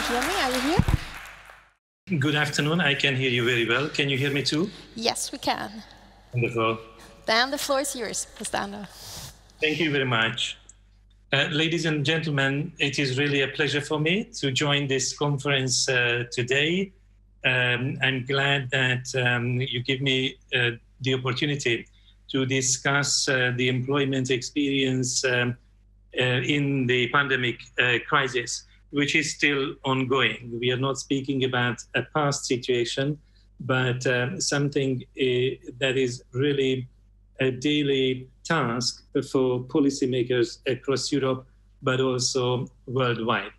hear me? Are you here? Good afternoon. I can hear you very well. Can you hear me too? Yes, we can. Wonderful. Dan, the floor is yours, Professor Andor. Thank you very much. Ladies and gentlemen, it is really a pleasure for me to join this conference today. I'm glad that you give me the opportunity to discuss the employment experience in the pandemic crisis, which is still ongoing. We are not speaking about a past situation, but something that is really a daily task for policymakers across Europe, but also worldwide.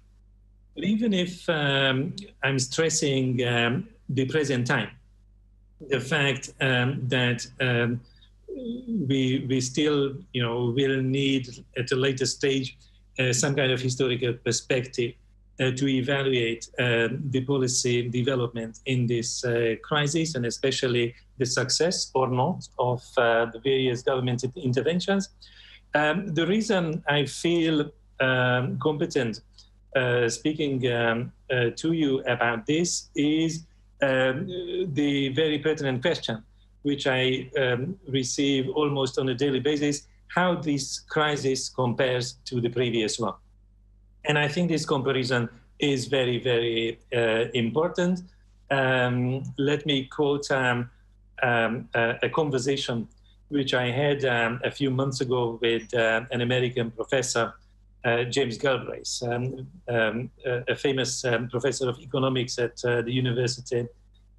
But even if I'm stressing the present time, the fact that we still, will need at a later stage some kind of historical perspective to evaluate the policy development in this crisis, and especially the success or not of the various government interventions. The reason I feel competent speaking to you about this is the very pertinent question, which I receive almost on a daily basis, how this crisis compares to the previous one. And I think this comparison is very, very important. Let me quote a conversation which I had a few months ago with an American professor, James Galbraith, a famous professor of economics at the University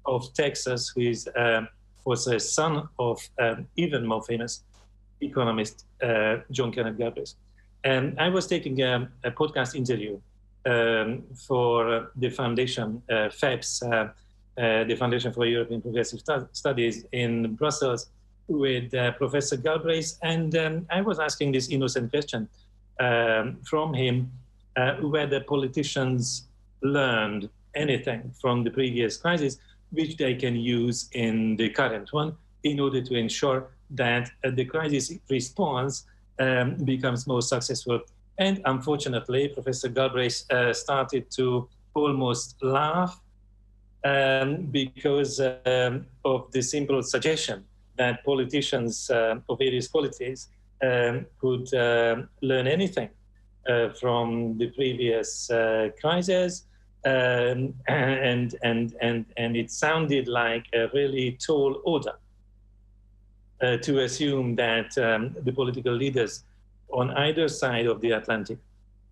of Texas, who was a son of even more famous economist, John Kenneth Galbraith. And I was taking a podcast interview for the foundation, FEPS, the Foundation for European Progressive Studies in Brussels, with Professor Galbraith. And I was asking this innocent question from him, whether politicians learned anything from the previous crisis, which they can use in the current one in order to ensure that the crisis response becomes more successful. And unfortunately, Professor Galbraith started to almost laugh because of the simple suggestion that politicians of various qualities could learn anything from the previous crisis. And it sounded like a really tall order to assume that the political leaders on either side of the Atlantic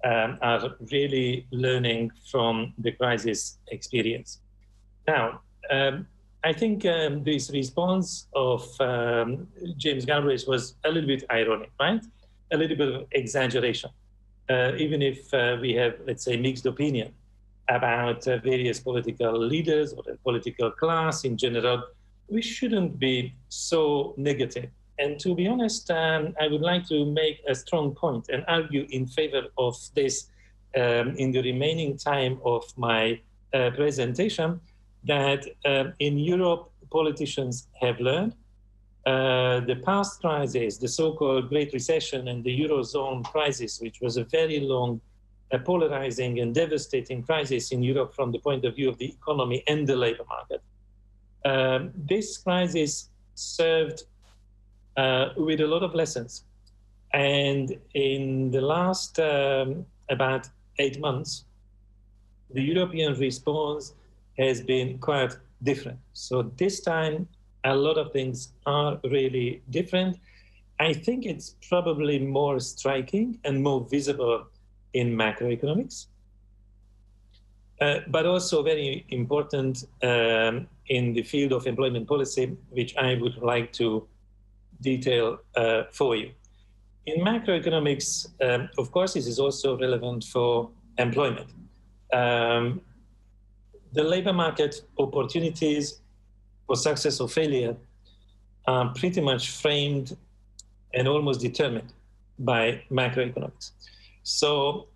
are really learning from the crisis experience. Now, I think this response of James Galbraith was a little bit ironic, right? A little bit of exaggeration. Even if we have, let's say, mixed opinion about various political leaders or the political class in general, we shouldn't be so negative. And to be honest, I would like to make a strong point and argue in favor of this in the remaining time of my presentation, that in Europe, politicians have learned. The past crisis, the so-called Great Recession and the Eurozone crisis, which was a very long, polarizing and devastating crisis in Europe from the point of view of the economy and the labor market. This crisis served with a lot of lessons. And in the last about 8 months, the European response has been quite different. So this time, a lot of things are really different. I think it's probably more striking and more visible in macroeconomics, but also very important in the field of employment policy, which I would like to detail for you. In macroeconomics, of course, this is also relevant for employment. The labor market opportunities for success or failure are pretty much framed and almost determined by macroeconomics. So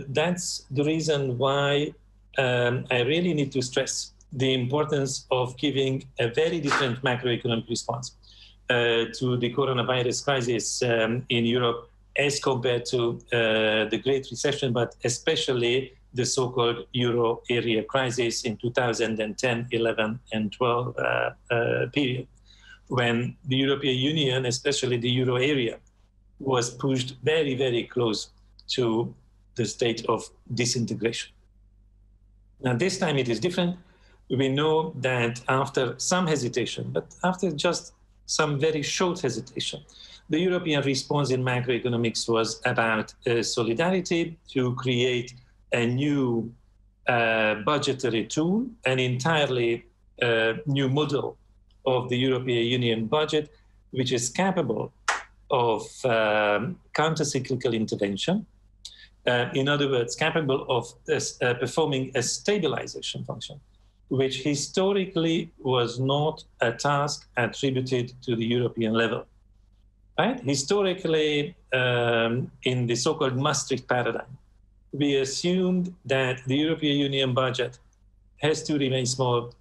that's the reason why I really need to stress the importance of giving a very different macroeconomic response to the coronavirus crisis in Europe as compared to the Great Recession, but especially the so-called euro area crisis in 2010, 11, and 12 period, when the European Union, especially the euro area, was pushed very, very close to the state of disintegration. Now, this time it is different. We know that after some hesitation, but after just some very short hesitation, the European response in macroeconomics was about solidarity to create a new budgetary tool, an entirely new model of the European Union budget, which is capable of counter-cyclical intervention. In other words, capable of performing a stabilization function, which historically was not a task attributed to the European level. Right? Historically, in the so-called Maastricht paradigm, we assumed that the European Union budget has to remain small,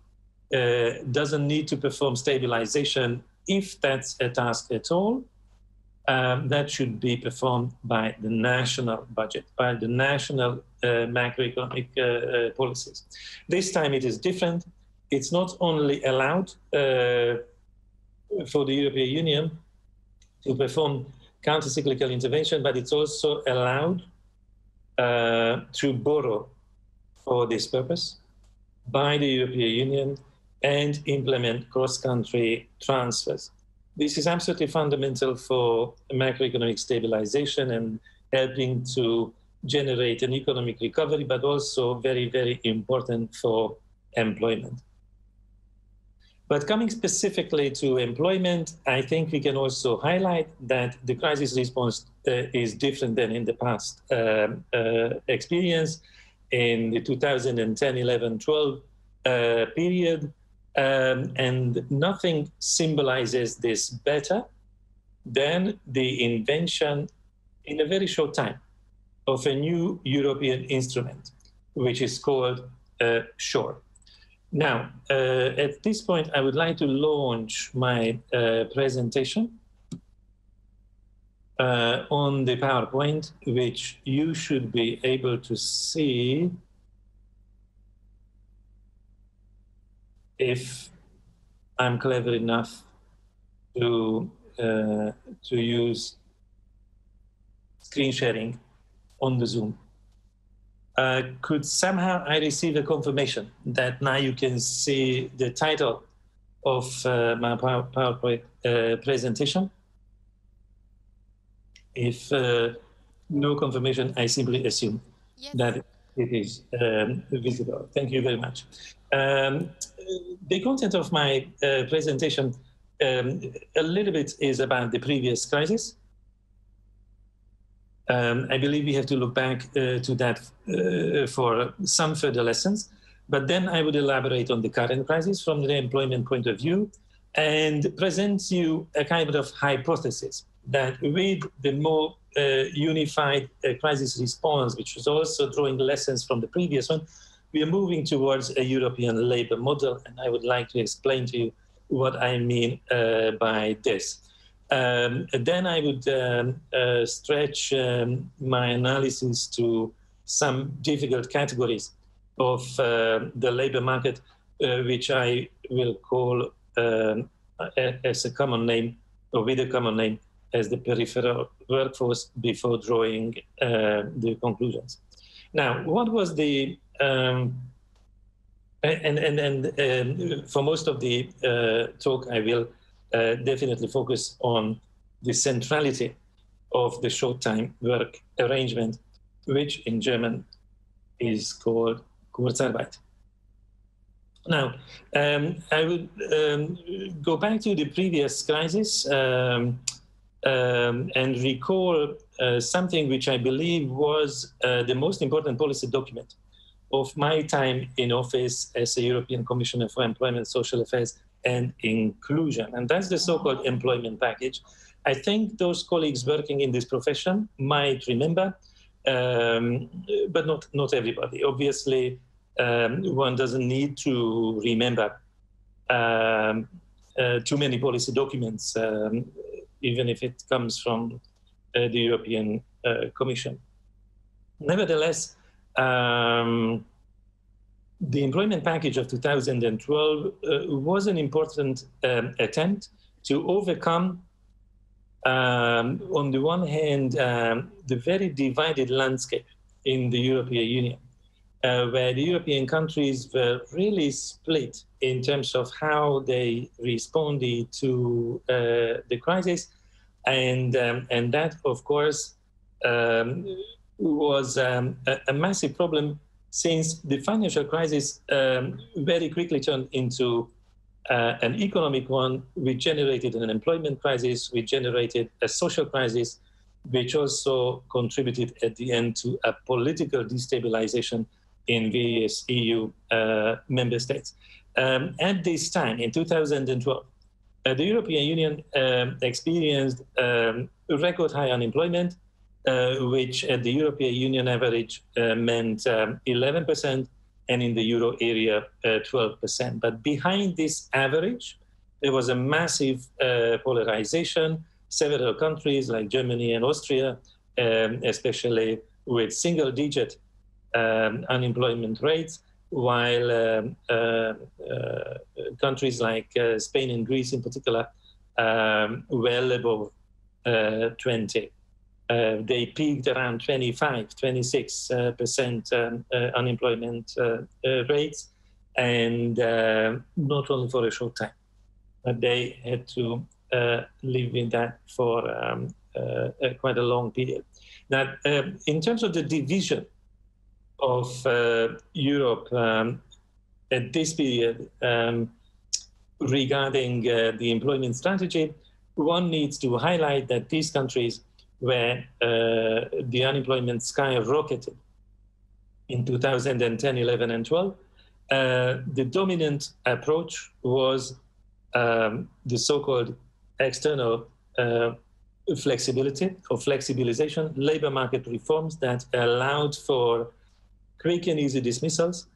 doesn't need to perform stabilization if that's a task at all. That should be performed by the national budget, by the national macroeconomic policies. This time it is different. It's not only allowed for the European Union to perform counter-cyclical intervention, but it's also allowed to borrow for this purpose by the European Union and implement cross-country transfers. This is absolutely fundamental for macroeconomic stabilization and helping to generate an economic recovery, but also very, very important for employment. But coming specifically to employment, I think we can also highlight that the crisis response is different than in the past experience. In the 2010, 11, 12 period, and nothing symbolizes this better than the invention in a very short time of a new European instrument, which is called SURE. Now, at this point, I would like to launch my presentation on the PowerPoint, which you should be able to see if I'm clever enough to use screen sharing on the Zoom. Could somehow I receive a confirmation that now you can see the title of my PowerPoint presentation? If no confirmation, I simply assume that it is visible. Thank you very much. The content of my presentation a little bit is about the previous crisis. I believe we have to look back to that for some further lessons, but then I would elaborate on the current crisis from the employment point of view and present you a kind of hypothesis that with the more unified crisis response, which is also drawing lessons from the previous one, we are moving towards a European labor model, and I would like to explain to you what I mean by this. Then I would stretch my analysis to some difficult categories of the labor market, which I will call as a common name, or with a common name, as the peripheral workforce, before drawing the conclusions. Now, what was the for most of the talk, I will definitely focus on the centrality of the short-time work arrangement, which in German is called Kurzarbeit. Now, I would go back to the previous crisis and recall something which I believe was the most important policy document of my time in office as a European Commissioner for Employment, Social Affairs and Inclusion. And that's the so-called employment package. I think those colleagues working in this profession might remember, but not everybody. Obviously, one doesn't need to remember too many policy documents, even if it comes from the European Commission. Nevertheless, the employment package of 2012 was an important attempt to overcome, on the one hand, the very divided landscape in the European Union, where the European countries were really split in terms of how they responded to the crisis. And that, of course, was a massive problem, since the financial crisis very quickly turned into an economic one, which generated an employment crisis, which generated a social crisis, which also contributed at the end to a political destabilization in various EU member states. At this time, in 2012, the European Union experienced record high unemployment, which at the European Union average meant 11%, and in the euro area 12%. But behind this average, there was a massive polarization. Several countries like Germany and Austria, especially with single-digit unemployment rates, while countries like Spain and Greece in particular, well above 20. They peaked around 25, 26% unemployment rates, and not only for a short time, but they had to live in that for quite a long period. Now, in terms of the division of Europe at this period regarding the employment strategy, one needs to highlight that these countries where the unemployment skyrocketed in 2010, 11, and 12, the dominant approach was the so-called external flexibility or flexibilization, labor market reforms that allowed for quick and easy dismissals,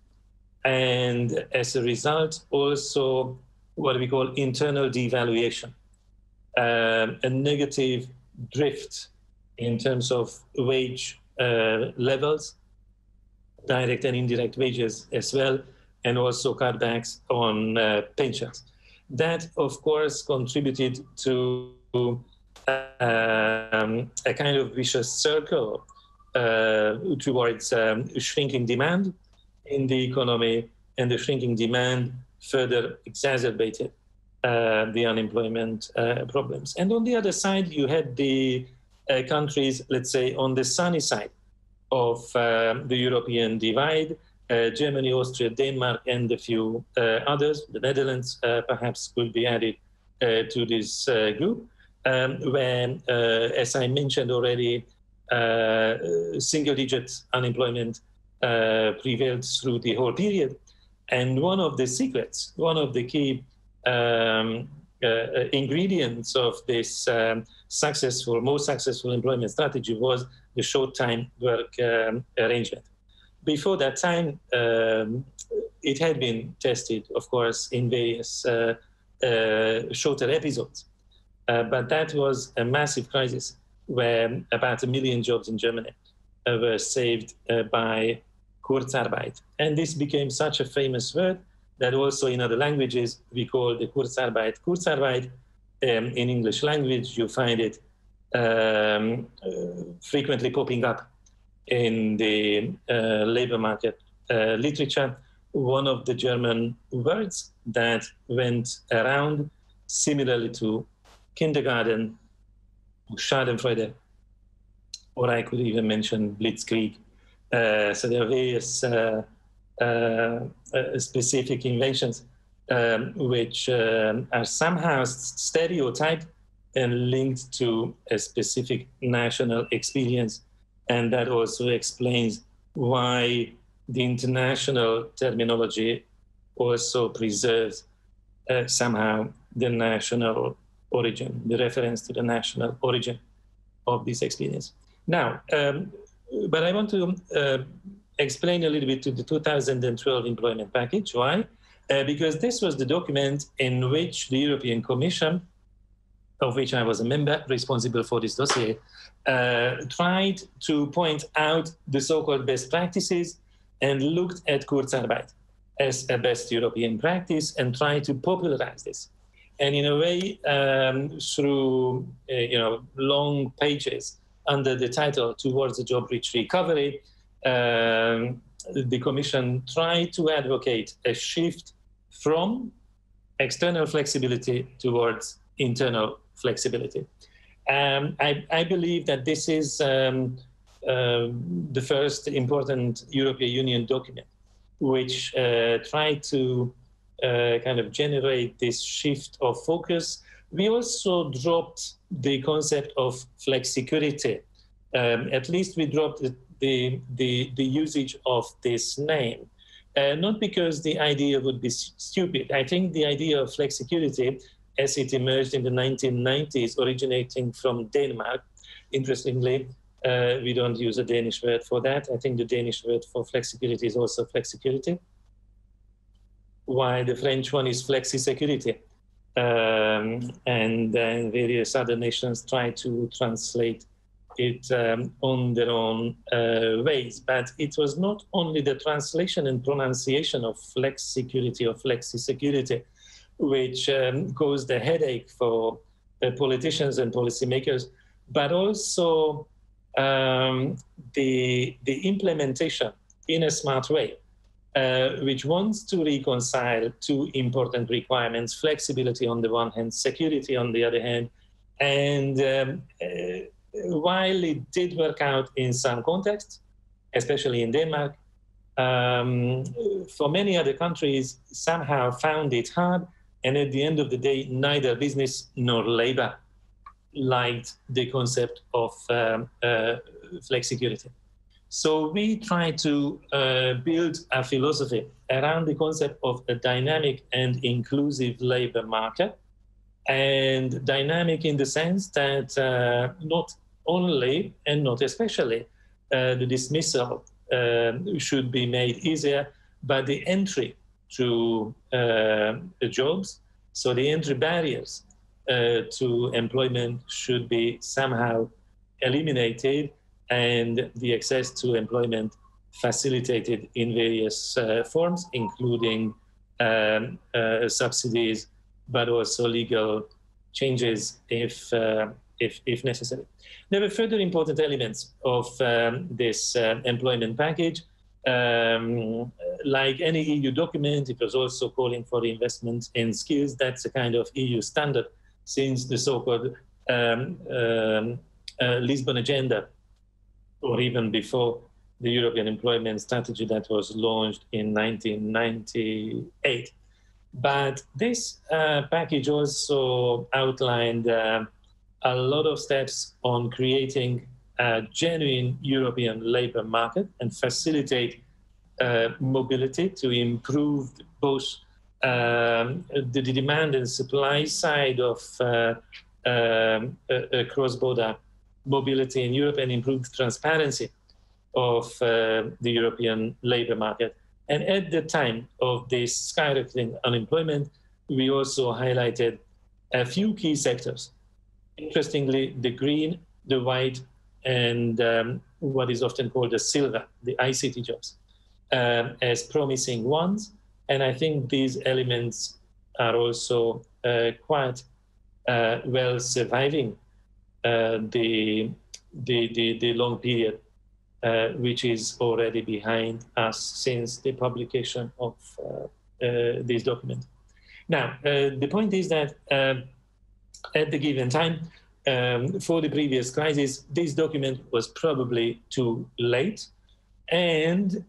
and as a result, also what we call internal devaluation, a negative drift in terms of wage levels, direct and indirect wages as well, and also cutbacks on pensions. That, of course, contributed to a kind of vicious circle towards shrinking demand in the economy, and the shrinking demand further exacerbated the unemployment problems. And on the other side, you had the countries, let's say, on the sunny side of the European divide, Germany, Austria, Denmark, and a few others. The Netherlands perhaps could be added to this group, where, as I mentioned already, single-digit unemployment prevailed through the whole period. And one of the secrets, one of the key ingredients of this most successful employment strategy was the short-time work arrangement. Before that time, it had been tested, of course, in various shorter episodes. But that was a massive crisis where about 1 million jobs in Germany were saved by Kurzarbeit. And this became such a famous word that also in other languages we call the Kurzarbeit. Kurzarbeit, in English language, you find it frequently popping up in the labor market literature. One of the German words that went around, similarly to kindergarten, Schadenfreude, or I could even mention Blitzkrieg. So there are various specific inventions which are somehow stereotyped and linked to a specific national experience. And that also explains why the international terminology also preserves somehow the national origin, the reference to the national origin of this experience. Now, but I want to explain a little bit to the 2012 employment package. Why? Because this was the document in which the European Commission of which I was a member responsible for this dossier, tried to point out the so-called best practices and looked at Kurzarbeit as a best European practice and tried to popularize this. And in a way, through long pages under the title "Towards a Job-Rich Recovery," the Commission tried to advocate a shift from external flexibility towards internal flexibility. I believe that this is the first important European Union document which tried to kind of generate this shift of focus. We also dropped the concept of flexicurity. At least we dropped the usage of this name. Not because the idea would be stupid. I think the idea of flexicurity, as it emerged in the 1990s, originating from Denmark, interestingly, we don't use a Danish word for that. I think the Danish word for flexicurity is also flexicurity, while the French one is flexisecurity. And various other nations try to translate it on their own ways. But it was not only the translation and pronunciation of flexicurity or flexisecurity which caused a headache for politicians and policymakers, but also the implementation in a smart way, which wants to reconcile two important requirements: flexibility on the one hand, security on the other hand. And while it did work out in some contexts, especially in Denmark, for many other countries somehow found it hard. And at the end of the day, neither business nor labor liked the concept of flexicurity. So we try to build a philosophy around the concept of a dynamic and inclusive labor market. And dynamic in the sense that not only and not especially the dismissal should be made easier, but the entry to the jobs, so the entry barriers to employment should be somehow eliminated and the access to employment facilitated in various forms, including subsidies, but also legal changes if necessary. There were further important elements of this employment package. Like any EU document, it was also calling for investment in skills. That's a kind of EU standard since the so-called Lisbon Agenda, or even before the European Employment Strategy that was launched in 1998. But this package also outlined a lot of steps on creating a genuine European labor market and facilitate mobility to improve both the demand and supply side of cross-border mobility in Europe and improve transparency of the European labor market. And at the time of this skyrocketing unemployment, we also highlighted a few key sectors. Interestingly, the green, the white, and what is often called the silver, the ICT jobs, as promising ones. And I think these elements are also quite well surviving the long period which is already behind us since the publication of this document. Now, the point is that at the given time, for the previous crisis, this document was probably too late, and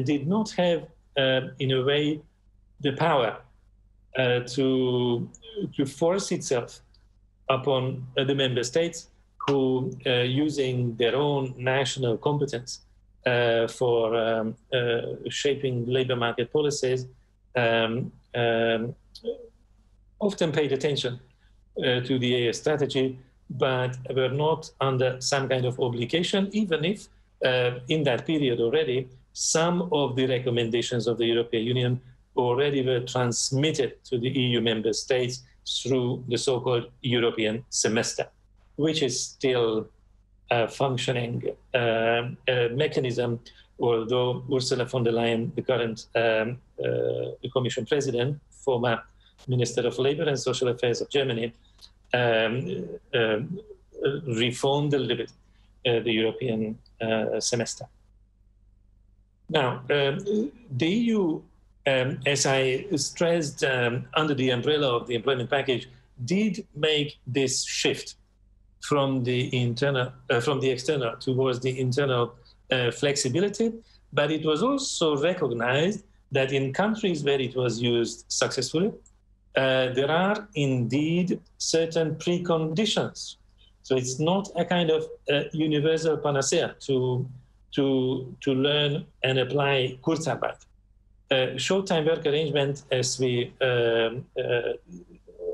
did not have, in a way, the power to force itself upon the member states who, using their own national competence for shaping labor market policies, often paid attention to the AS strategy, but were not under some kind of obligation, even if in that period already, some of the recommendations of the European Union already were transmitted to the EU member states through the so-called European semester, which is still a functioning mechanism, although Ursula von der Leyen, the current Commission President, former Minister of Labour and Social Affairs of Germany, reformed a little bit the European semester. Now, the EU, as I stressed, under the umbrella of the employment package, did make this shift from the external towards the internal flexibility, but it was also recognized that in countries where it was used successfully, there are indeed certain preconditions. So it's not a kind of universal panacea to learn and apply Kurzarbeit. Short-time work arrangement, as we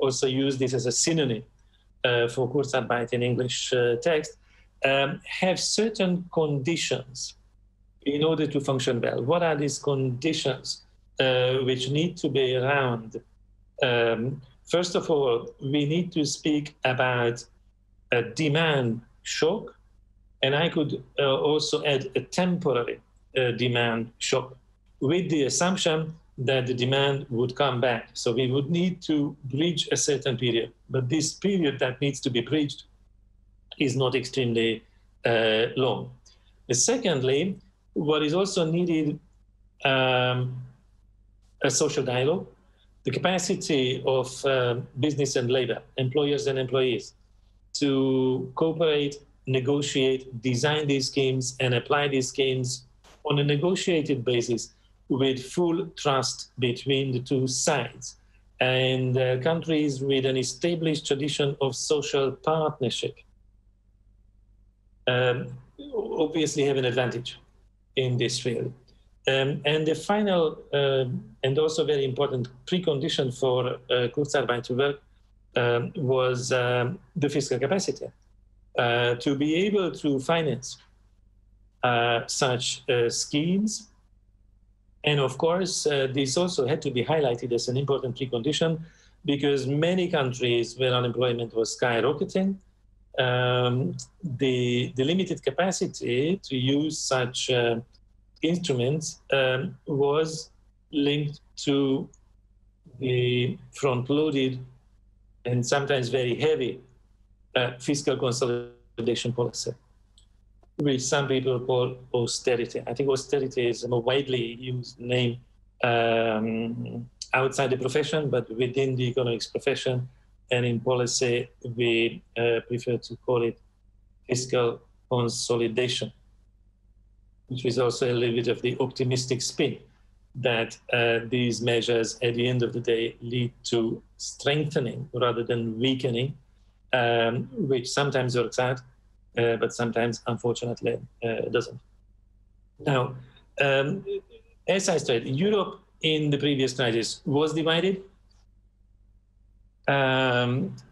also use this as a synonym for Kurzarbeit in English text, have certain conditions in order to function well. What are these conditions which need to be around? First of all, we need to speak about a demand shock, and I could also add a temporary demand shock, with the assumption that the demand would come back. So we would need to bridge a certain period, but this period that needs to be bridged is not extremely long. Secondly, what is also needed, a social dialogue, the capacity of business and labor, employers and employees, to cooperate, negotiate, design these schemes, and apply these schemes on a negotiated basis with full trust between the two sides. And countries with an established tradition of social partnership obviously have an advantage in this field. And the final and also very important precondition for Kurzarbeit to work was the fiscal capacity to be able to finance such schemes. And of course, this also had to be highlighted as an important precondition because many countries where unemployment was skyrocketing, the limited capacity to use such instruments was linked to the front-loaded and sometimes very heavy fiscal consolidation policy, which some people call austerity. I think austerity is a more widely used name outside the profession, but within the economics profession and in policy, we prefer to call it fiscal consolidation, which is also a little bit of the optimistic spin that these measures at the end of the day lead to strengthening rather than weakening, which sometimes works out, but sometimes, unfortunately, doesn't. Now, as I said, Europe in the previous crisis was divided.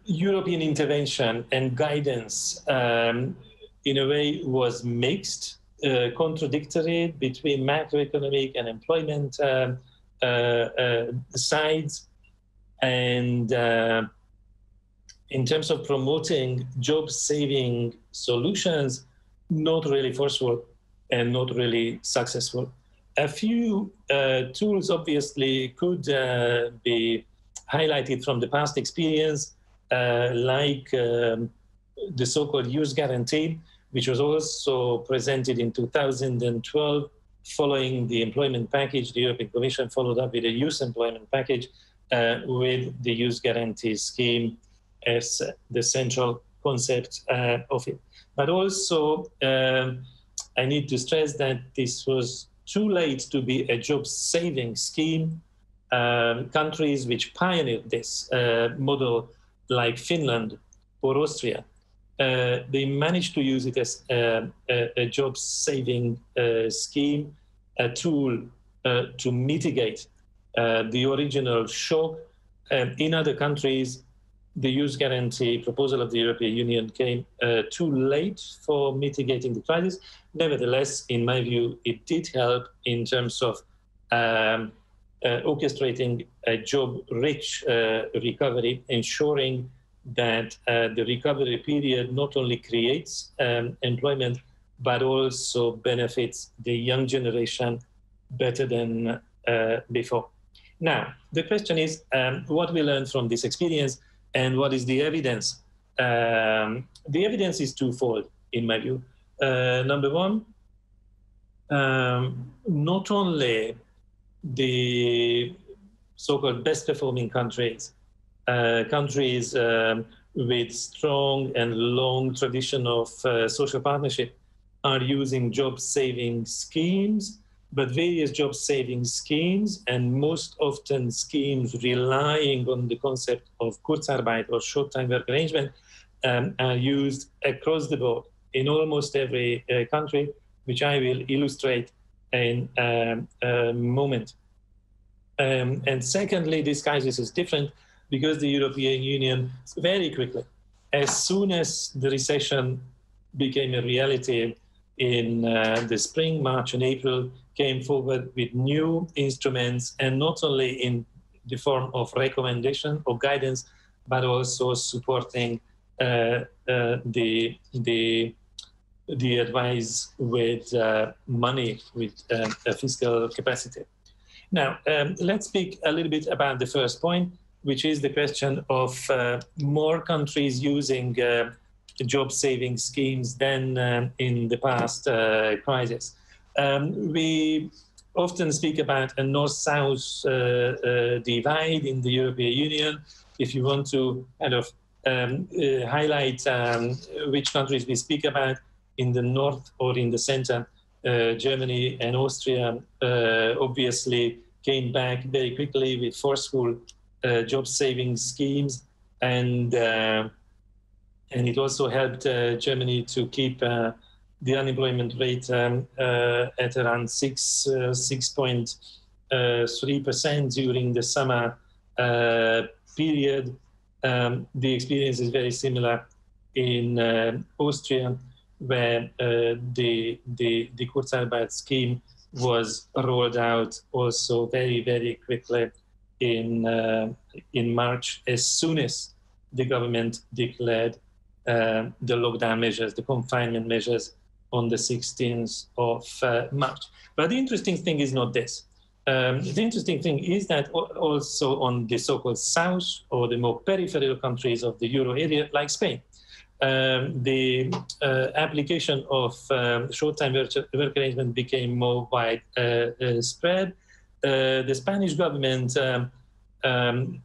European intervention and guidance, in a way, was mixed, contradictory between macroeconomic and employment sides, and in terms of promoting job-saving solutions, not really forceful and not really successful. A few tools obviously could be highlighted from the past experience, like the so-called Youth Guarantee, which was also presented in 2012 following the employment package. The European Commission followed up with a youth employment package with the Youth Guarantee scheme as the central concept of it. But also, I need to stress that this was too late to be a job-saving scheme. Countries which pioneered this model, like Finland or Austria, they managed to use it as a job-saving scheme, a tool to mitigate the original shock. In other countries, the Youth Guarantee proposal of the European Union came too late for mitigating the crisis. Nevertheless, in my view, it did help in terms of orchestrating a job-rich recovery, ensuring that the recovery period not only creates employment, but also benefits the young generation better than before. Now, the question is, what we learned from this experience and what is the evidence? The evidence is twofold, in my view. Number one, not only the so-called best performing countries, countries with strong and long tradition of social partnership are using job-saving schemes, but various job-saving schemes, and most often schemes relying on the concept of Kurzarbeit or short-time work arrangement, are used across the board in almost every country, which I will illustrate in a moment. And secondly, this crisis is different because the European Union very quickly, as soon as the recession became a reality in the spring, March and April, came forward with new instruments, and not only in the form of recommendation or guidance, but also supporting the advice with money, with fiscal capacity. Now, let's speak a little bit about the first point, which is the question of more countries using job-saving schemes than in the past crisis. We often speak about a north-south divide in the European Union. If you want to kind of highlight which countries we speak about, in the north or in the center, Germany and Austria obviously came back very quickly with forceful job-saving schemes, and it also helped Germany to keep the unemployment rate at around 6.3% during the summer period. The experience is very similar in Austria, where the Kurzarbeit scheme was rolled out also very, very quickly in March, as soon as the government declared the lockdown measures, the confinement measures, on the 16th of March. But the interesting thing is not this. The interesting thing is that also on the so-called south or the more peripheral countries of the euro area, like Spain, the application of short-time work arrangement became more widespread. The Spanish government in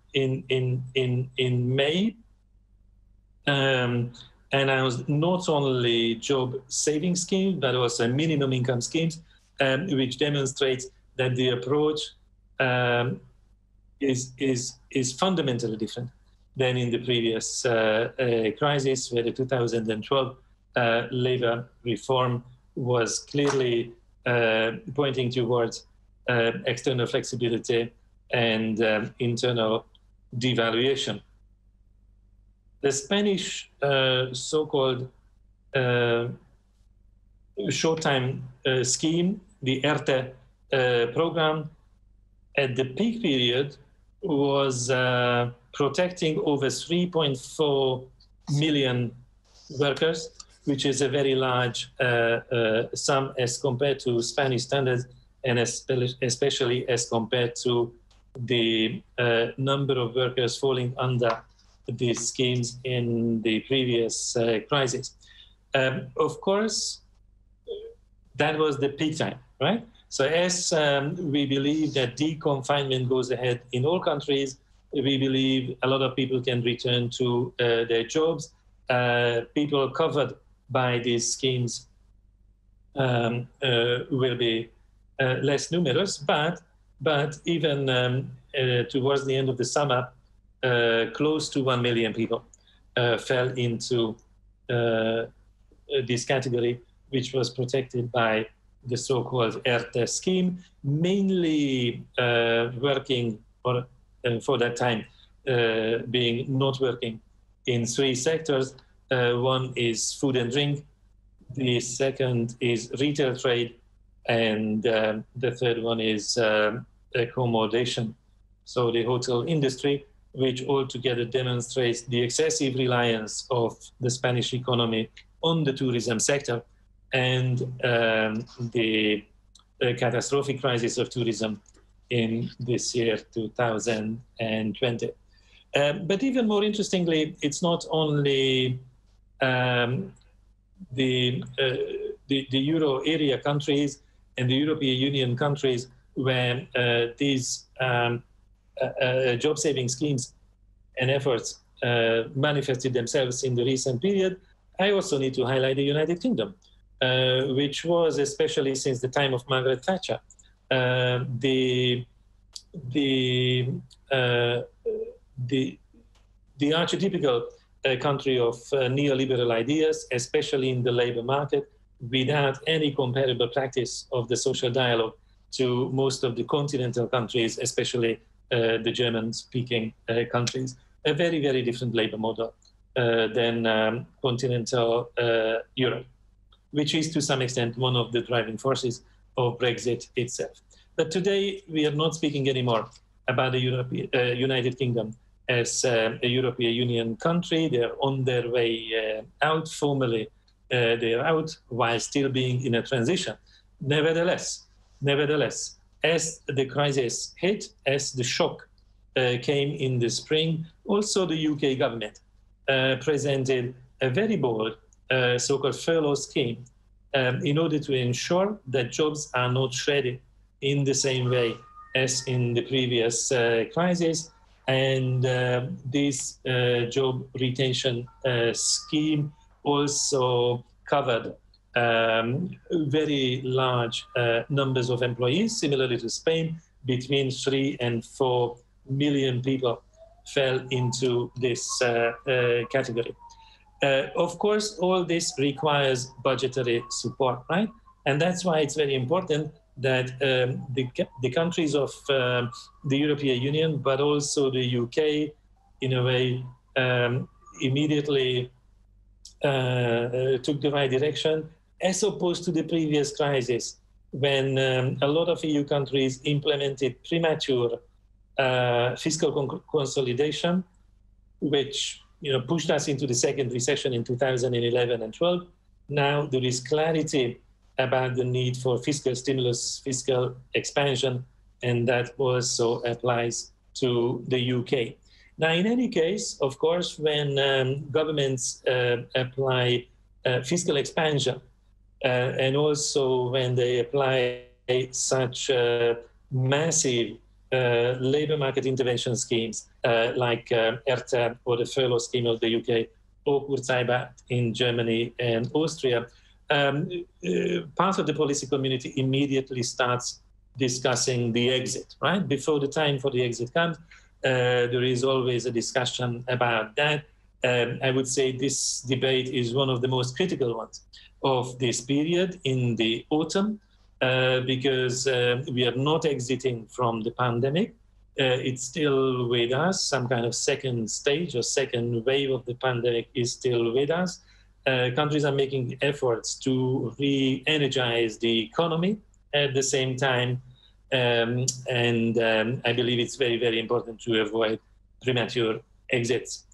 May announced not only job-saving schemes, but also minimum income schemes, which demonstrates that the approach is fundamentally different than in the previous crisis, where the 2012 labor reform was clearly pointing towards external flexibility and internal devaluation. The Spanish so-called short-time scheme, the ERTE program, at the peak period was protecting over 3.4 million workers, which is a very large sum as compared to Spanish standards, and especially as compared to the number of workers falling under these schemes in the previous crisis. Of course, that was the peak time, right? So as we believe that deconfinement goes ahead in all countries, we believe a lot of people can return to their jobs. People covered by these schemes will be less numerous, but even towards the end of the summer, close to 1 million people fell into this category, which was protected by the so-called ERTE scheme, mainly working for that time, being not working in three sectors. One is food and drink, the second is retail trade, and the third one is accommodation. So the hotel industry, which altogether demonstrates the excessive reliance of the Spanish economy on the tourism sector and the catastrophic crisis of tourism in this year, 2020. But even more interestingly, it's not only the Euro area countries and the European Union countries where these job-saving schemes and efforts manifested themselves in the recent period. I also need to highlight the United Kingdom, which was, especially since the time of Margaret Thatcher, the archetypical country of neoliberal ideas, especially in the labor market, without any comparable practice of the social dialogue to most of the continental countries, especially the German-speaking countries. A very, very different labor model than continental Europe, which is to some extent one of the driving forces of Brexit itself. But today we are not speaking anymore about the United Kingdom as a European Union country. They are on their way out formally. They are out while still being in a transition. Nevertheless, as the crisis hit, as the shock came in the spring, also the UK government presented a very bold so-called furlough scheme in order to ensure that jobs are not shredded in the same way as in the previous crisis. And this job retention scheme also covered very large numbers of employees. Similarly to Spain, between 3 and 4 million people fell into this category. Of course, all this requires budgetary support, right? And that's why it's very important that the countries of the European Union, but also the UK, in a way, immediately took the right direction, as opposed to the previous crisis, when a lot of EU countries implemented premature fiscal consolidation, which pushed us into the second recession in 2011 and 12. Now there is clarity about the need for fiscal stimulus, fiscal expansion, and that also applies to the UK. Now, in any case, of course, when governments apply fiscal expansion, and also when they apply such massive labor market intervention schemes like ERTE or the furlough scheme of the UK, or Kurzarbeit in Germany and Austria, part of the policy community immediately starts discussing the exit, right? Before the time for the exit comes, there is always a discussion about that. I would say this debate is one of the most critical ones of this period in the autumn, because we are not exiting from the pandemic. It's still with us. Some kind of second stage or second wave of the pandemic is still with us. Countries are making efforts to re-energize the economy at the same time. And I believe it's very, very important to avoid premature exits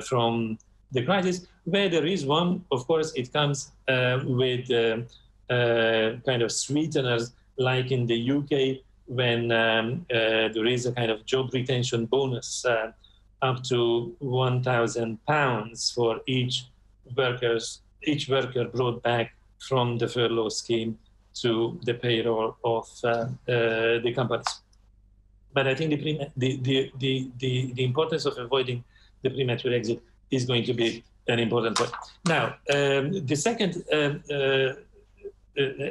from the crisis. Where there is one, of course, it comes with kind of sweeteners, like in the UK, when there is a kind of job retention bonus up to £1,000 for each worker brought back from the furlough scheme to the payroll of the companies. But I think the importance of avoiding the premature exit is going to be an important point. Now, the second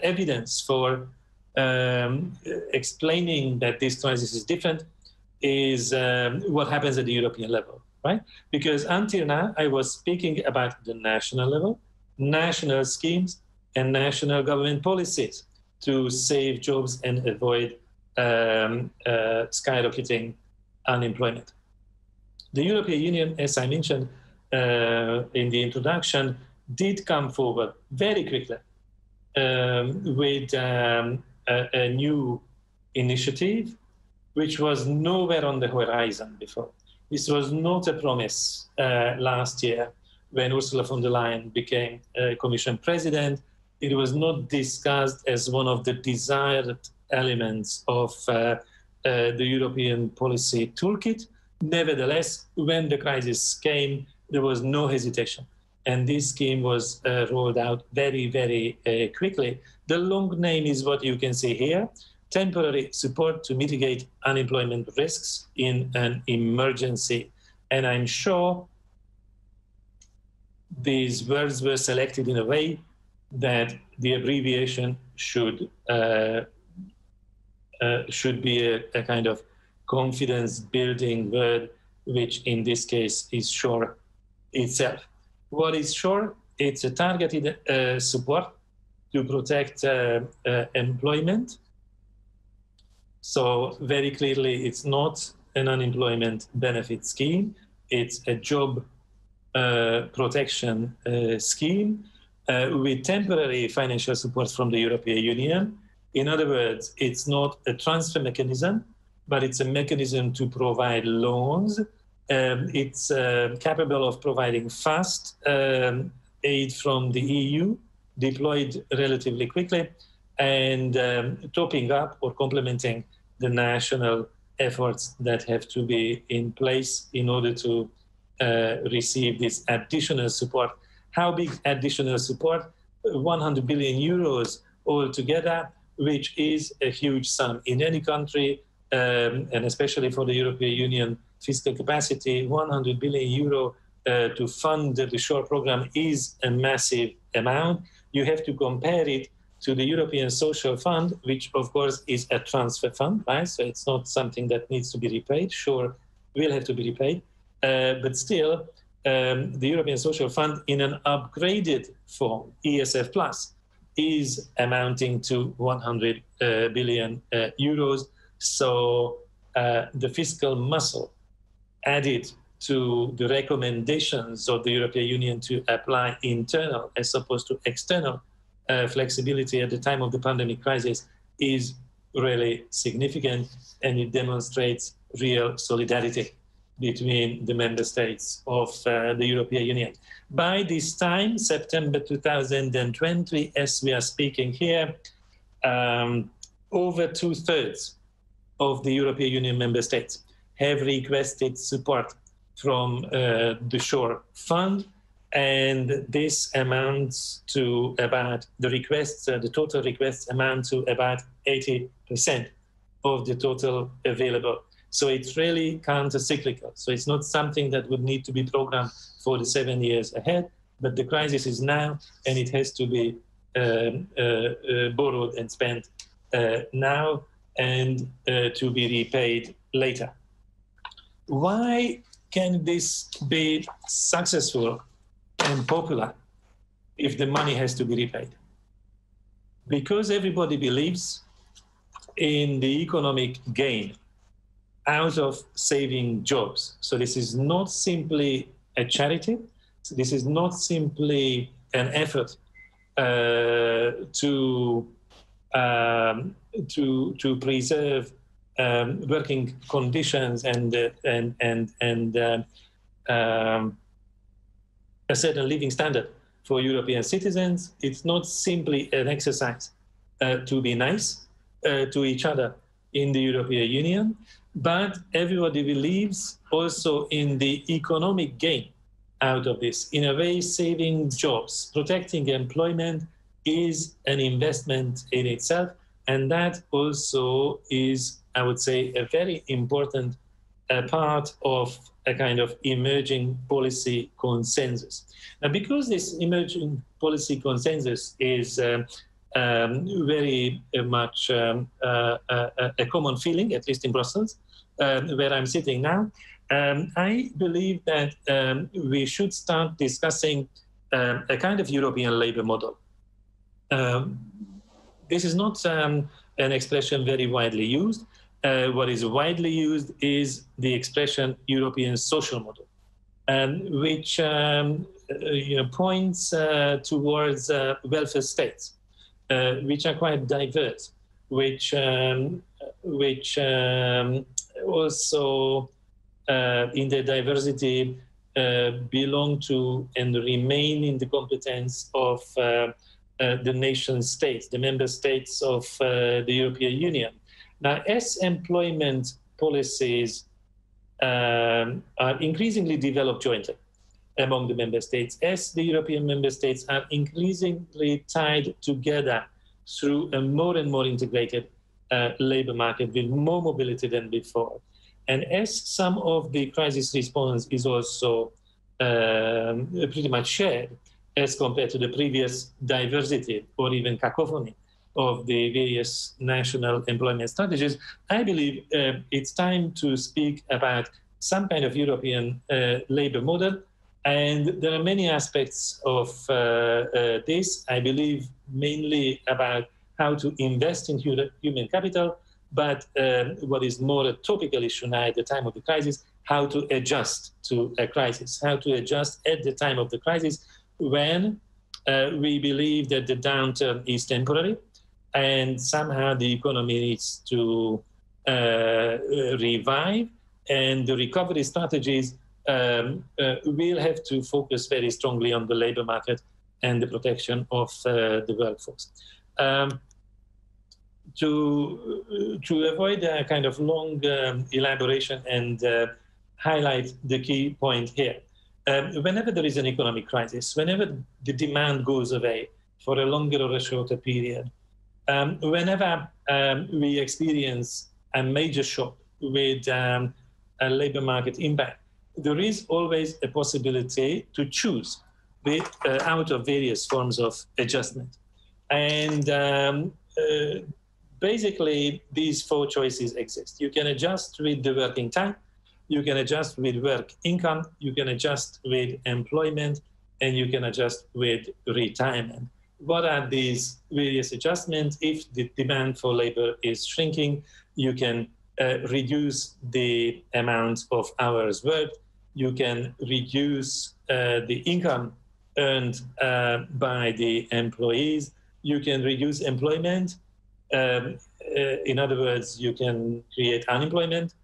evidence for explaining that this crisis is different is what happens at the European level, right? Because until now, I was speaking about the national level, national schemes, and national government policies to save jobs and avoid skyrocketing unemployment. The European Union, as I mentioned in the introduction, did come forward very quickly with a new initiative which was nowhere on the horizon before. This was not a promise last year when Ursula von der Leyen became Commission President. It was not discussed as one of the desired elements of the European policy toolkit. Nevertheless, when the crisis came, there was no hesitation. And this scheme was rolled out very, very quickly. The long name is what you can see here: temporary support to mitigate unemployment risks in an emergency. And I'm sure these words were selected in a way that the abbreviation should be a kind of confidence-building word, which in this case is SURE itself. What is SURE? It's a targeted support to protect employment. So very clearly, it's not an unemployment benefit scheme. It's a job protection scheme with temporary financial support from the European Union. In other words, it's not a transfer mechanism, but it's a mechanism to provide loans. It's capable of providing fast aid from the EU, deployed relatively quickly, and topping up or complementing the national efforts that have to be in place in order to receive this additional support. How big additional support? 100 billion euros altogether, which is a huge sum. In any country, and especially for the European Union fiscal capacity, 100 billion euro to fund the SURE program is a massive amount. You have to compare it to the European Social Fund, which of course is a transfer fund, right? So it's not something that needs to be repaid. SURE will have to be repaid, but still, the European Social Fund in an upgraded form, ESF Plus, is amounting to 100 billion euros. So the fiscal muscle added to the recommendations of the European Union to apply internal as opposed to external flexibility at the time of the pandemic crisis is really significant, and it demonstrates real solidarity between the member states of the European Union. By this time, September 2020, as we are speaking here, over 2/3 of the European Union member states have requested support from the SURE fund, and this amounts to about the total requests amount to about 80% of the total available. So it's really counter-cyclical. So it's not something that would need to be programmed for the 7 years ahead, but the crisis is now, and it has to be borrowed and spent now and to be repaid later. Why can this be successful and popular if the money has to be repaid? Because everybody believes in the economic gain out of saving jobs. So this is not simply a charity. So this is not simply an effort to preserve working conditions and a certain living standard for European citizens. It's not simply an exercise to be nice to each other in the European Union, but everybody believes also in the economic gain out of this. In a way, saving jobs, protecting employment is an investment in itself, and that also is, I would say, a very important part of a kind of emerging policy consensus. Now, because this emerging policy consensus is very much a common feeling, at least in Brussels, where I'm sitting now, I believe that we should start discussing a kind of European labor model. This is not an expression very widely used. What is widely used is the expression European social model, which points towards welfare states, which are quite diverse, which which also in their diversity belong to and remain in the competence of the nation states, the member states of the European Union. Now, as employment policies are increasingly developed jointly among the member states, as the European member states are increasingly tied together through a more and more integrated labor market with more mobility than before, and as some of the crisis response is also pretty much shared as compared to the previous diversity or even cacophony of the various national employment strategies, I believe it's time to speak about some kind of European labor model. And there are many aspects of this, I believe, mainly about how to invest in human capital, but what is more a topical issue now at the time of the crisis, how to adjust to a crisis, how to adjust at the time of the crisis when we believe that the downturn is temporary and somehow the economy needs to revive, and the recovery strategies will have to focus very strongly on the labor market and the protection of the workforce. To avoid a kind of long elaboration and highlight the key point here, whenever there is an economic crisis, whenever the demand goes away for a longer or a shorter period, whenever we experience a major shock with a labor market impact, there is always a possibility to choose out of various forms of adjustment. And basically, these four choices exist. You can adjust with the working time, you can adjust with work income, you can adjust with employment, and you can adjust with retirement. What are these various adjustments? If the demand for labor is shrinking, you can reduce the amount of hours worked, you can reduce the income earned by the employees, you can reduce employment. In other words, you can create unemployment,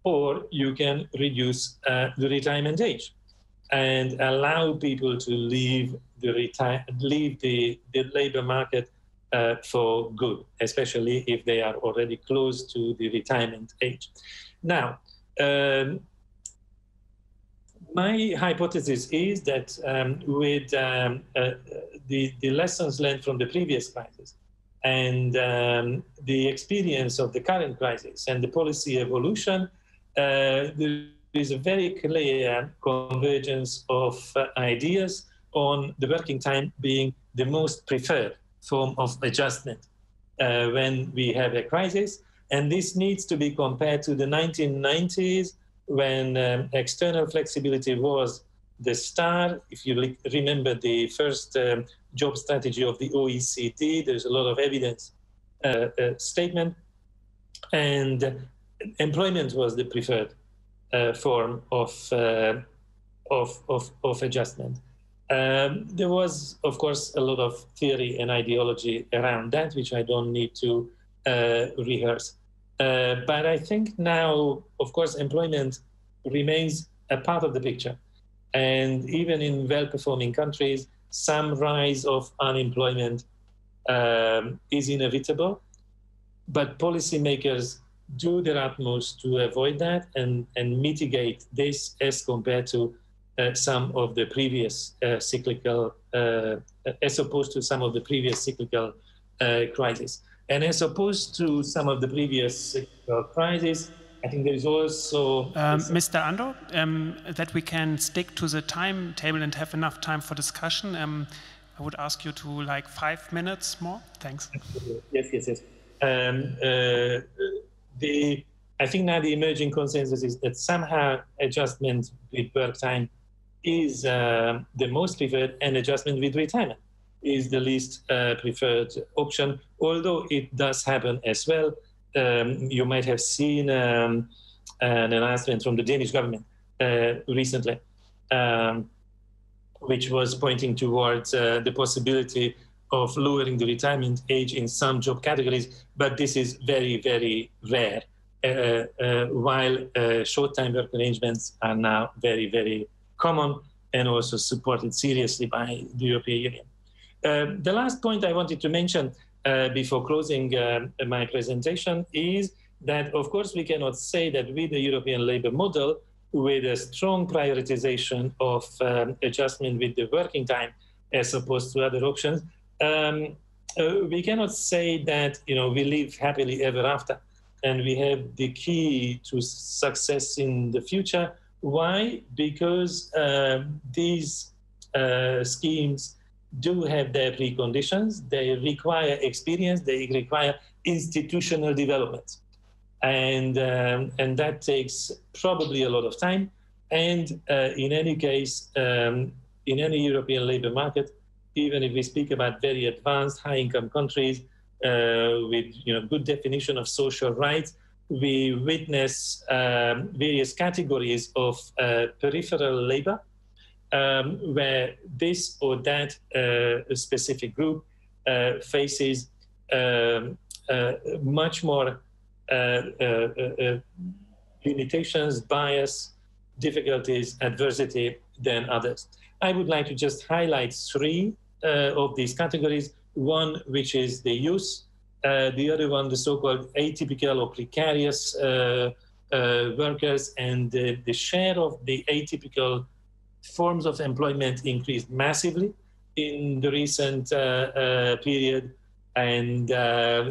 or you can reduce the retirement age and allow people to leave the labor market for good, especially if they are already close to the retirement age. Now, my hypothesis is that with the lessons learned from the previous crisis and the experience of the current crisis and the policy evolution, there is a very clear convergence of ideas on the working time being the most preferred form of adjustment when we have a crisis. And this needs to be compared to the 1990s, when external flexibility was the star. If you remember the first job strategy of the OECD, there's a lot of evidence statement, and employment was the preferred form of adjustment. There was, of course, a lot of theory and ideology around that, which I don't need to rehearse. But I think now, of course, employment remains a part of the picture. And even in well-performing countries, some rise of unemployment is inevitable. But policymakers do their utmost to avoid that and mitigate this as compared to some of the previous cyclical, as opposed to some of the previous cyclical crises. And as opposed to some of the previous crises, I think there is also... Mr. Andor, that we can stick to the timetable and have enough time for discussion. I would ask you to 5 minutes more. Thanks. Yes. I think now the emerging consensus is that somehow adjustment with work time is the most preferred, and adjustment with retirement is the least preferred option, although it does happen as well. You might have seen an announcement from the Danish government recently, which was pointing towards the possibility of lowering the retirement age in some job categories, but this is very, very rare, while short-time work arrangements are now very, very common and also supported seriously by the European Union. The last point I wanted to mention before closing my presentation is that, of course, we cannot say that with the European labor model, with a strong prioritization of adjustment with the working time as opposed to other options, we cannot say that we live happily ever after and we have the key to success in the future. Why? Because these schemes do have their preconditions. They require experience. They require institutional development. And that takes probably a lot of time. And in any case, in any European labor market, even if we speak about very advanced high-income countries with good definition of social rights, we witness various categories of peripheral labor where this or that specific group faces much more limitations, bias, difficulties, adversity than others. I would like to just highlight three of these categories. One, which is the youth. The other one, the so-called atypical or precarious workers, and the share of the atypical forms of employment increased massively in the recent period, and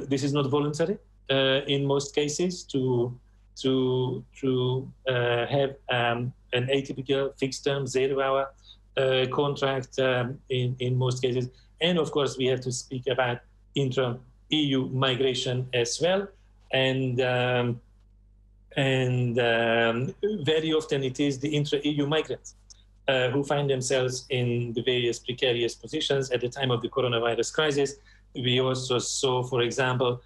this is not voluntary in most cases to have an atypical fixed-term 0-hour contract in most cases. And of course, we have to speak about intra-EU migration as well, and very often it is the intra-EU migrants who find themselves in the various precarious positions at the time of the coronavirus crisis. We also saw, for example,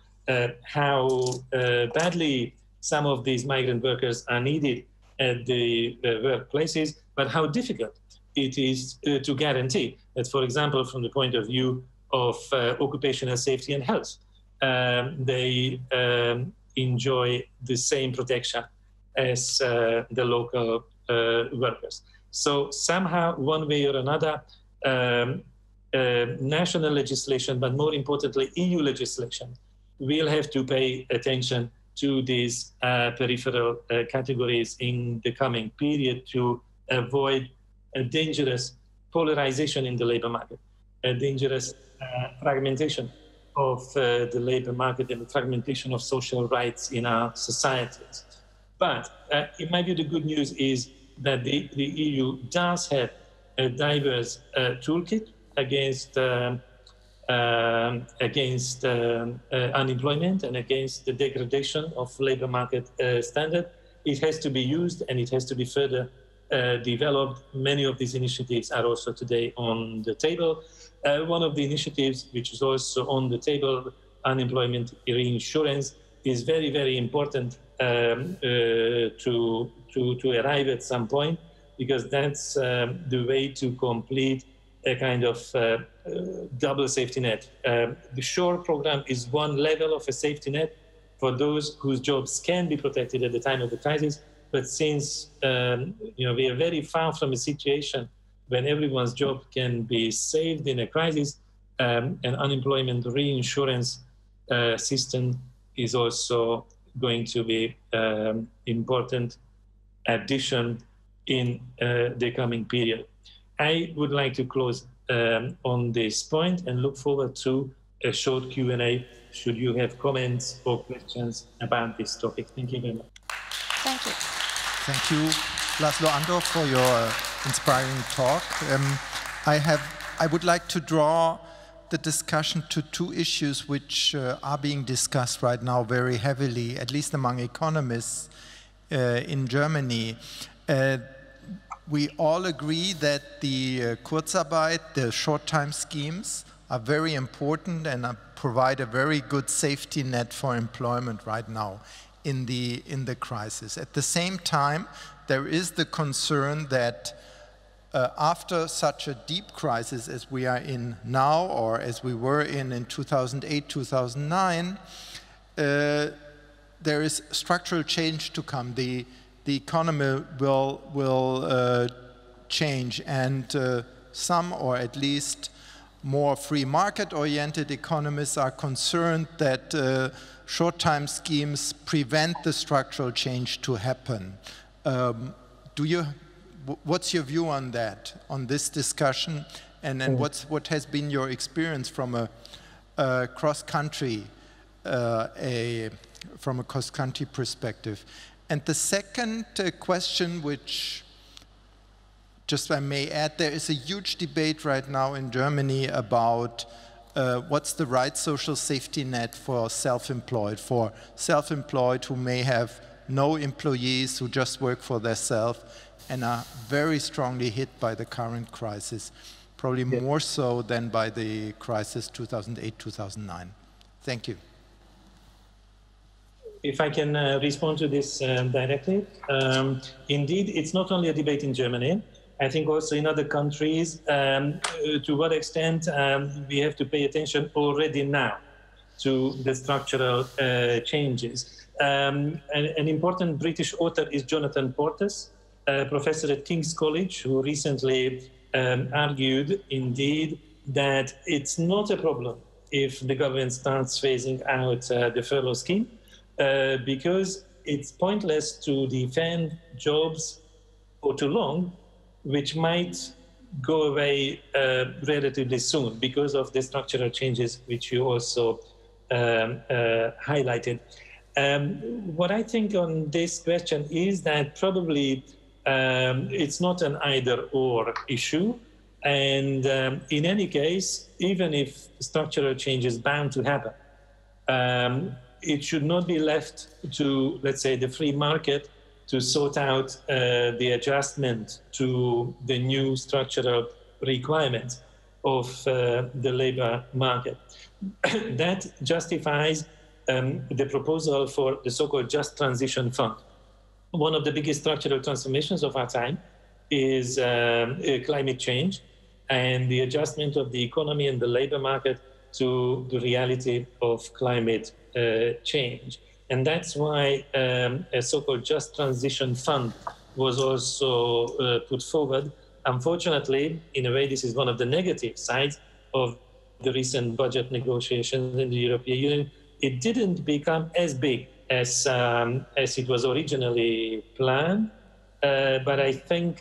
how badly some of these migrant workers are needed at the workplaces, but how difficult it is to guarantee that, for example, from the point of view of occupational safety and health, they enjoy the same protection as the local workers. So somehow, one way or another, national legislation, but more importantly, EU legislation, will have to pay attention to these peripheral categories in the coming period to avoid a dangerous polarization in the labor market, a dangerous fragmentation of the labor market and the fragmentation of social rights in our societies. But in my view, the good news is that the EU does have a diverse toolkit against unemployment and against the degradation of labor market standard. It has to be used and it has to be further developed. Many of these initiatives are also today on the table. One of the initiatives which is also on the table, unemployment reinsurance, is very, very important to arrive at some point, because that's the way to complete a kind of double safety net. The SURE program is one level of a safety net for those whose jobs can be protected at the time of the crisis. But since we are very far from a situation when everyone's job can be saved in a crisis, an unemployment reinsurance system is also going to be important addition in the coming period. I would like to close on this point and look forward to a short Q&A should you have comments or questions about this topic. Thank you very much. Thank you. Thank you, Lázlo Andor, for your inspiring talk. I would like to draw the discussion to two issues which are being discussed right now very heavily, at least among economists in Germany. We all agree that the Kurzarbeit, the short-time schemes, are very important and provide a very good safety net for employment right now in the crisis. At the same time, there is the concern that after such a deep crisis as we are in now, or as we were in 2008, 2009, there is structural change to come. The economy will change, and some, or at least more free market-oriented economists, are concerned that short-time schemes prevent the structural change to happen. What's your view on that, on this discussion, and what has been your experience from a cross-country perspective? And the second question, which just I may add, there is a huge debate right now in Germany about what's the right social safety net for self-employed who may have no employees, who just work for themselves and are very strongly hit by the current crisis, probably more so than by the crisis 2008, 2009. Thank you. If I can respond to this directly, indeed, it's not only a debate in Germany. I think also in other countries, to what extent we have to pay attention already now to the structural changes. An important British author is Jonathan Portes, professor at King's College, who recently argued, indeed, that it's not a problem if the government starts phasing out the furlough scheme, because it's pointless to defend jobs for too long, which might go away relatively soon because of the structural changes which you also highlighted. What I think on this question is that probably it's not an either-or issue. And in any case, even if structural change is bound to happen, it should not be left to, let's say, the free market to sort out the adjustment to the new structural requirements of the labor market. That justifies the proposal for the so-called Just Transition Fund. One of the biggest structural transformations of our time is climate change and the adjustment of the economy and the labor market to the reality of climate change. And that's why a so-called Just Transition Fund was also put forward. Unfortunately, in a way, this is one of the negative sides of the recent budget negotiations in the European Union. It didn't become as big as it was originally planned, but I think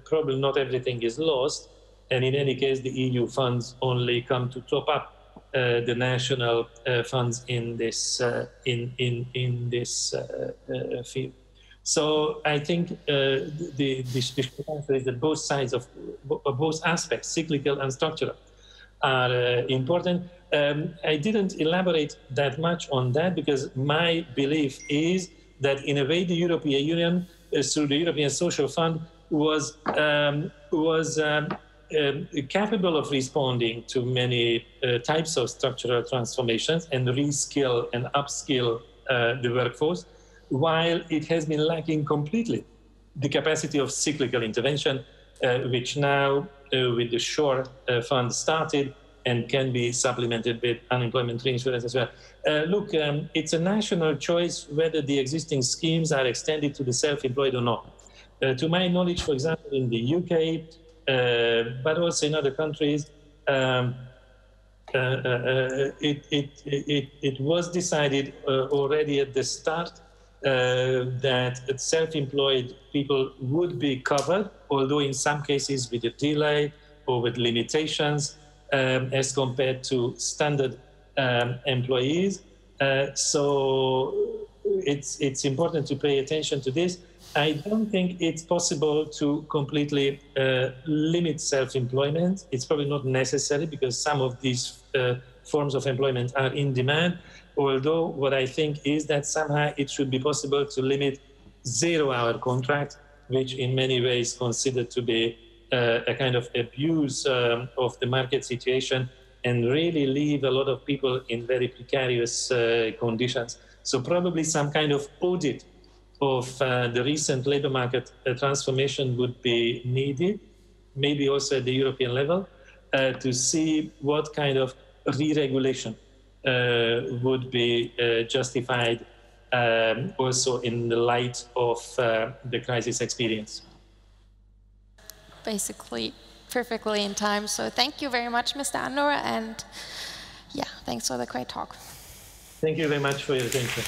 probably not everything is lost. And in any case, the EU funds only come to top up the national funds in this field. So I think the answer is that both sides of both aspects, cyclical and structural, are important. I didn't elaborate that much on that because my belief is that in a way the European Union, through the European Social Fund, was capable of responding to many types of structural transformations and reskill and upskill the workforce, while it has been lacking completely the capacity of cyclical intervention, which now with the SURE fund started and can be supplemented with unemployment reinsurance as well. Look, it's a national choice whether the existing schemes are extended to the self-employed or not. To my knowledge, for example, in the UK, but also in other countries, it was decided already at the start that self-employed people would be covered, although in some cases with a delay or with limitations as compared to standard employees. So it's important to pay attention to this. I don't think it's possible to completely limit self-employment. It's probably not necessary because some of these forms of employment are in demand. Although what I think is that somehow it should be possible to limit 0-hour contract, which in many ways considered to be a kind of abuse of the market situation and really leave a lot of people in very precarious conditions. So probably some kind of audit of the recent labor market transformation would be needed, maybe also at the European level, to see what kind of re-regulation would be justified also in the light of the crisis experience. Basically, perfectly in time. So thank you very much, Mr. Andor, and yeah, thanks for the great talk. Thank you very much for your attention.